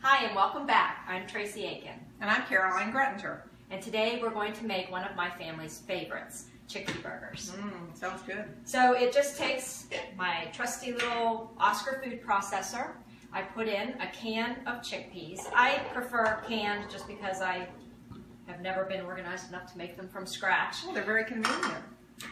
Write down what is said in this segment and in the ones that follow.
Hi and welcome back. I'm Tracy Aiken. And I'm Caroline Grettinger. And today we're going to make one of my family's favorites, chickpea burgers. Sounds good. So it just takes my trusty little Oscar food processor. I put in a can of chickpeas. I prefer canned just because I have never been organized enough to make them from scratch. Well, they're very convenient.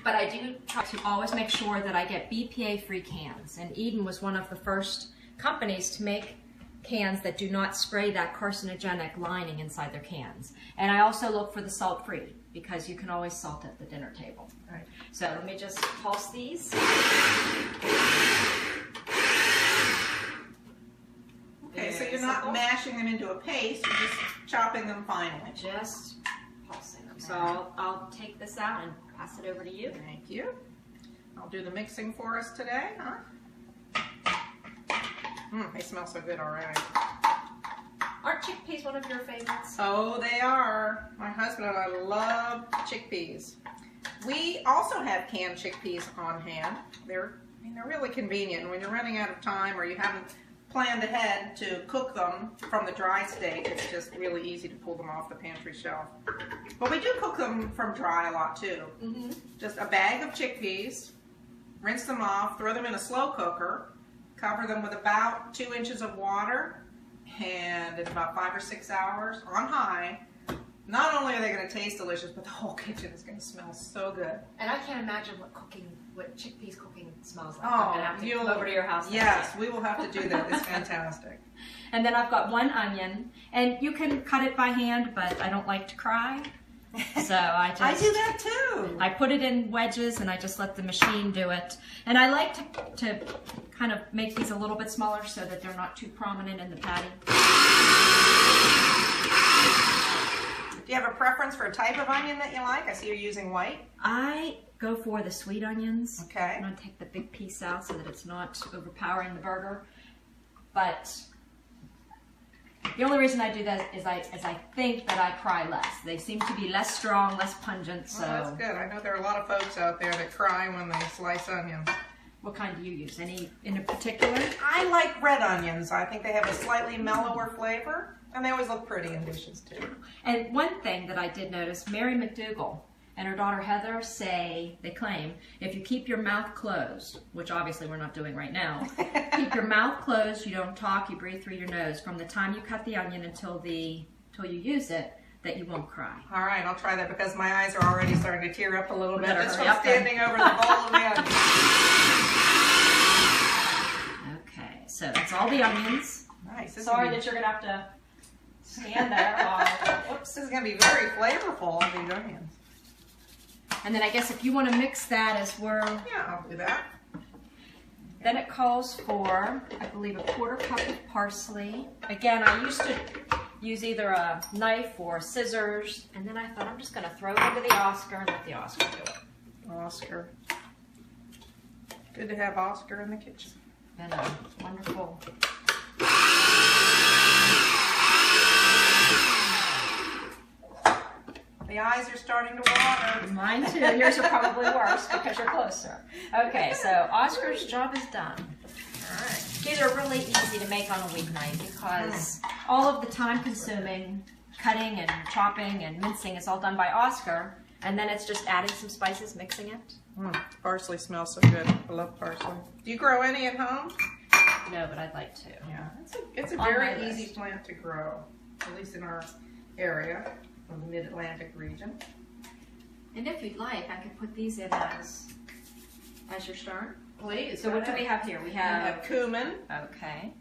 But I do try to always make sure that I get BPA-free cans. And Eden was one of the first companies to make cans that do not spray that carcinogenic lining inside their cans. And I also look for the salt-free because you can always salt at the dinner table. All right. So let me just pulse these. Okay, so Very you're not simple. mashing them into a paste, you're just chopping them finely. Just pulsing them. So I'll take this out and pass it over to you. Thank you. I'll do the mixing for us today, huh? They smell so good already. Aren't chickpeas one of your favorites? Oh, they are. My husband and I love chickpeas. We also have canned chickpeas on hand. They're really convenient. When you're running out of time or you haven't planned ahead to cook them from the dry state, it's just really easy to pull them off the pantry shelf. But we do cook them from dry a lot too. Just a bag of chickpeas, rinse them off, throw them in a slow cooker, cover them with about 2 inches of water, and in about 5 or 6 hours on high, not only are they going to taste delicious, but the whole kitchen is going to smell so good. And I can't imagine what chickpeas cooking smells like. Oh, I'm gonna have to come over to your house. Yes, we will have to do that. It's fantastic. And then I've got 1 onion, and you can cut it by hand, but I don't like to cry, so I do that too. I put it in wedges, and I just let the machine do it. And I like to kind of make these a little bit smaller so that they're not too prominent in the patty. Do you have a preference for a type of onion that you like? I see you're using white. I go for the sweet onions. Okay. I'm going to take the big piece out so that it's not overpowering the burger. But the only reason I do that is I think that I cry less. They seem to be less strong, less pungent. So that's good. I know there are a lot of folks out there that cry when they slice onions. What kind do you use? Any in particular? I like red onions. I think they have a slightly mellower flavor, and they always look pretty in dishes too. And one thing that I did notice, Mary McDougall and her daughter Heather they claim, if you keep your mouth closed, which obviously we're not doing right now, keep your mouth closed, you don't talk, you breathe through your nose from the time you cut the onion until you use it, that you won't cry. All right, I'll try that because my eyes are already starting to tear up a little bit just from hurry up standing over the bowl of the onion. Okay, so that's all the onions. Nice. Sorry that you're going to have to stand there while... Whoops. This is going to be very flavorful, these onions. And then I guess if you want to mix that as we're... Yeah, I'll do that. Then it calls for, I believe, 1/4 cup of parsley. Again, I used to use either a knife or scissors, and then I thought I'm just going to throw it into the Oscar and let the Oscar do it. Oscar. Good to have Oscar in the kitchen. And a wonderful... The eyes are starting to water. Mine too. Yours are probably worse because you're closer. Okay, so Oscar's job is done. All right. These are really easy to make on a weeknight because all of the time-consuming cutting and chopping and mincing is all done by Oscar, and then it's just adding some spices, mixing it. Parsley smells so good. I love parsley. Do you grow any at home? No, but I'd like to. Yeah, it's a On my very list. easy plant to grow, at least in our area, in the Mid-Atlantic region. And if you'd like, I could put these in as your start. Please. So what do we have here? We We have cumin. Okay.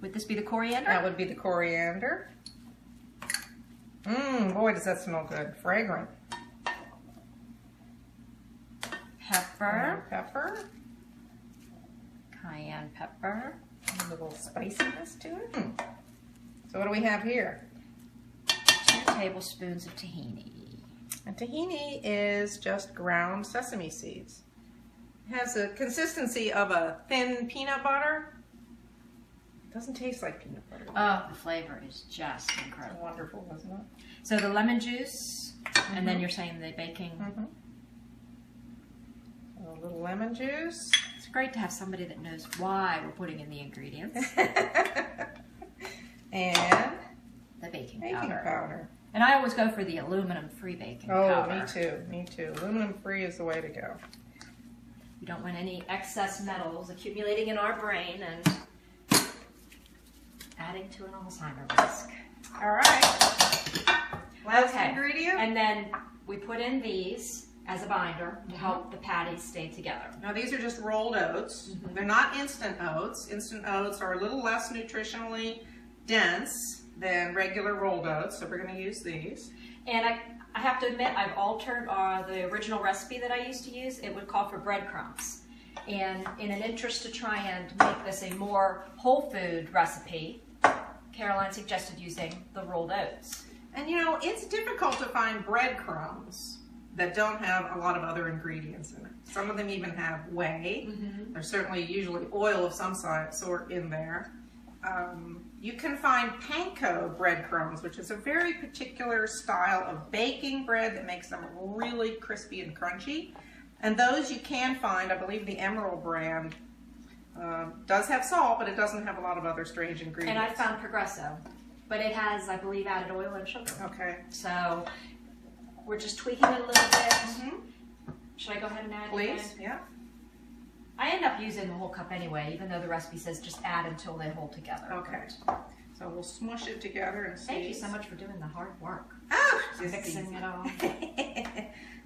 Would this be the coriander? That would be the coriander. Boy, does that smell good. Fragrant. Pepper. Pepper. Cayenne pepper. A little spiciness to it. So what do we have here? 2 tablespoons of tahini. And tahini is just ground sesame seeds. It has a consistency of a thin peanut butter. It doesn't taste like peanut butter. Oh, the flavor is just incredible. Wonderful, isn't it? So the lemon juice, and then you're saying the baking. A little lemon juice. It's great to have somebody that knows why we're putting in the ingredients. And the baking powder. And I always go for the aluminum-free baking powder. Oh, me too, me too. Aluminum-free is the way to go. We don't want any excess metals accumulating in our brain and adding to an Alzheimer's risk. All right. Last ingredient. And then we put in these as a binder to help the patties stay together. Now these are just rolled oats. They're not instant oats. Instant oats are a little less nutritionally dense than regular rolled oats, so we're going to use these. And I have to admit, I've altered the original recipe that I used to use. It would call for breadcrumbs. And in an interest to try and make this a more whole food recipe, Caroline suggested using the rolled oats. And you know, it's difficult to find breadcrumbs that don't have a lot of other ingredients in it. Some of them even have whey. There's certainly usually oil of some sort in there. You can find panko breadcrumbs, which is a very particular style of baking bread that makes them really crispy and crunchy. And those you can find. I believe the Emerald brand does have salt, but it doesn't have a lot of other strange ingredients. And I found Progresso, but it has, I believe, added oil and sugar. Okay. So we're just tweaking it a little bit. Should I go ahead and add it? Please, yeah. I end up using the whole cup anyway, even though the recipe says just add until they hold together. Okay. So we'll smush it together and see. Thank you so much for doing the hard work. Oh, mixing it all.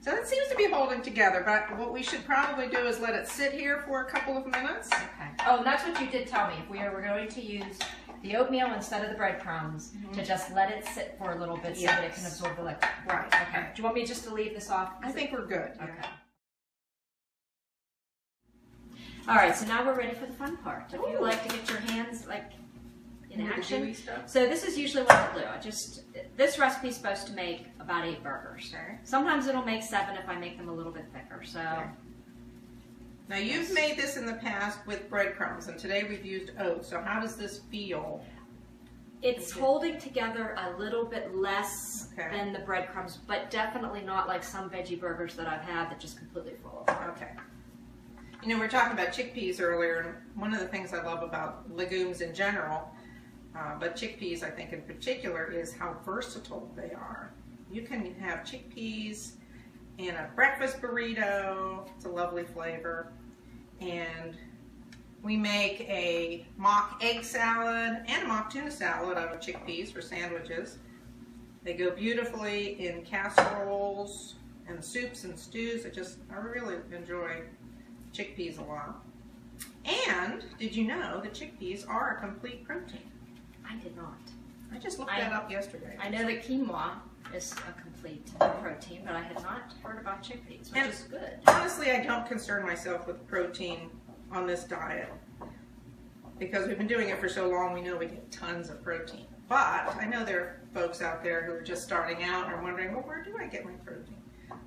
So it seems to be holding together, but what we should probably do is let it sit here for a couple of minutes. Okay. Oh, and that's what you did tell me. If we're going to use the oatmeal instead of the breadcrumbs, to just let it sit for a little bit so that it can absorb the liquid. Right. Okay. Do you want me just to leave this off? I think we're good. Okay. All right, so now we're ready for the fun part. If you like to get your hands like in action. So this is usually what I'll do. This recipe is supposed to make about 8 burgers. Okay. Sometimes it'll make 7 if I make them a little bit thicker. So. Okay. Now you've made this in the past with breadcrumbs, and today we've used oats. So how does this feel? It's holding together a little bit less than the breadcrumbs, but definitely not like some veggie burgers that I've had that just completely fall apart. Okay. You know, we were talking about chickpeas earlier, and one of the things I love about legumes in general, but chickpeas I think in particular, is how versatile they are. You can have chickpeas in a breakfast burrito. It's a lovely flavor. And we make a mock egg salad and a mock tuna salad out of chickpeas for sandwiches. They go beautifully in casseroles and soups and stews. I really enjoy chickpeas a lot. And did you know that chickpeas are a complete protein? I did not. I just looked that up yesterday. I know that quinoa is a complete protein, but I had not heard about chickpeas, which is good. Honestly, I don't concern myself with protein on this diet because we've been doing it for so long. We know we get tons of protein. But I know there are folks out there who are just starting out and are wondering, well, where do I get my protein?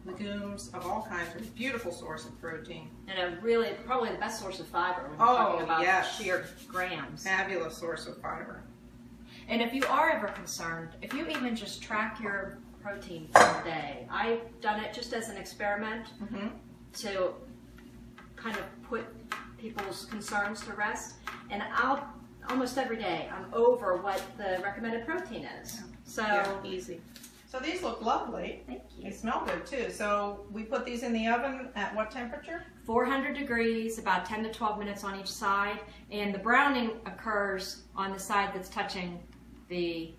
Legumes of all kinds are a beautiful source of protein. And probably the best source of fiber when you're talking about sheer grams. Fabulous source of fiber. And if you are ever concerned, if you even just track your protein for the day, I've done it just as an experiment to kind of put people's concerns to rest. And almost every day, I'm over what the recommended protein is. So easy. So these look lovely. Thank you. They smell good too. So we put these in the oven at what temperature? 400 degrees, about 10 to 12 minutes on each side. And the browning occurs on the side that's touching the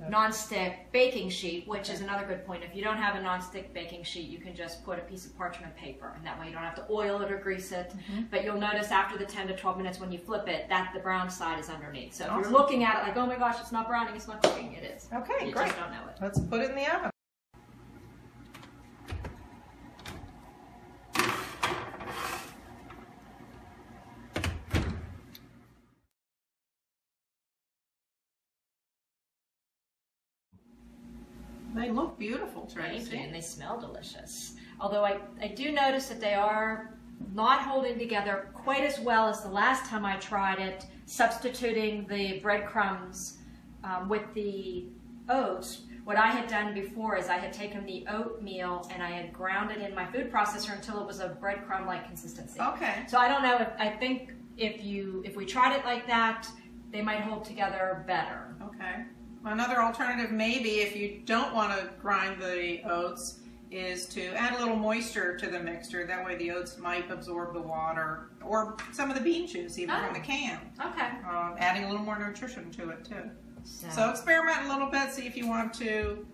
non-stick baking sheet, which is another good point. If you don't have a non-stick baking sheet, you can just put a piece of parchment paper, and that way you don't have to oil it or grease it. But you'll notice after the 10 to 12 minutes when you flip it, that the brown side is underneath. So if you're looking at it like, oh my gosh, it's not browning, it's not cooking, it is. Okay, you great. just don't know it. Let's put it in the oven. They look beautiful, Tracy. Thank you, and they smell delicious. Although I do notice that they are not holding together quite as well as the last time I tried it, substituting the breadcrumbs with the oats, what I had done before is I had taken the oatmeal and I had ground it in my food processor until it was a breadcrumb-like consistency. Okay. So I don't know, I think if we tried it like that, they might hold together better. Okay. Another alternative, maybe if you don't want to grind the oats, is to add a little moisture to the mixture. That way the oats might absorb the water, or some of the bean juice even from the can. Okay. Adding a little more nutrition to it too. So experiment a little bit, see if you want to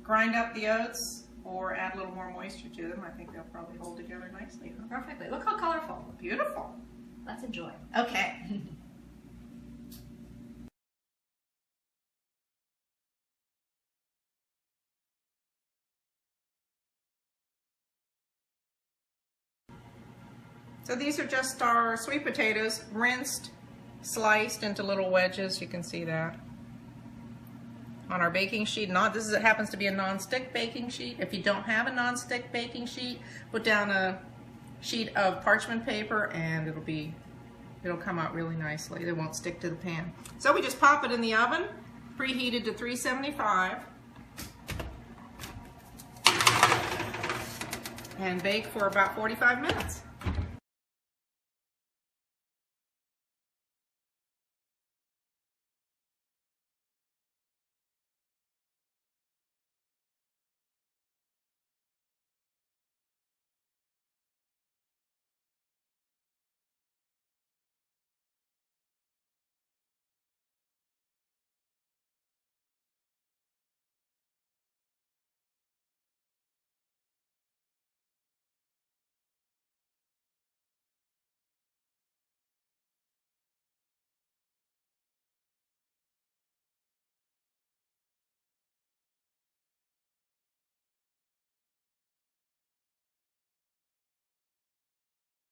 grind up the oats or add a little more moisture to them. I think they'll probably hold together nicely. Huh? Perfectly. Look how colorful. Beautiful. Let's enjoy. Okay. So these are just our sweet potatoes, rinsed, sliced into little wedges. You can see that on our baking sheet. It happens to be a non-stick baking sheet. If you don't have a non-stick baking sheet, put down a sheet of parchment paper and it'll come out really nicely. They won't stick to the pan. So we just pop it in the oven, preheated to 375, and bake for about 45 minutes.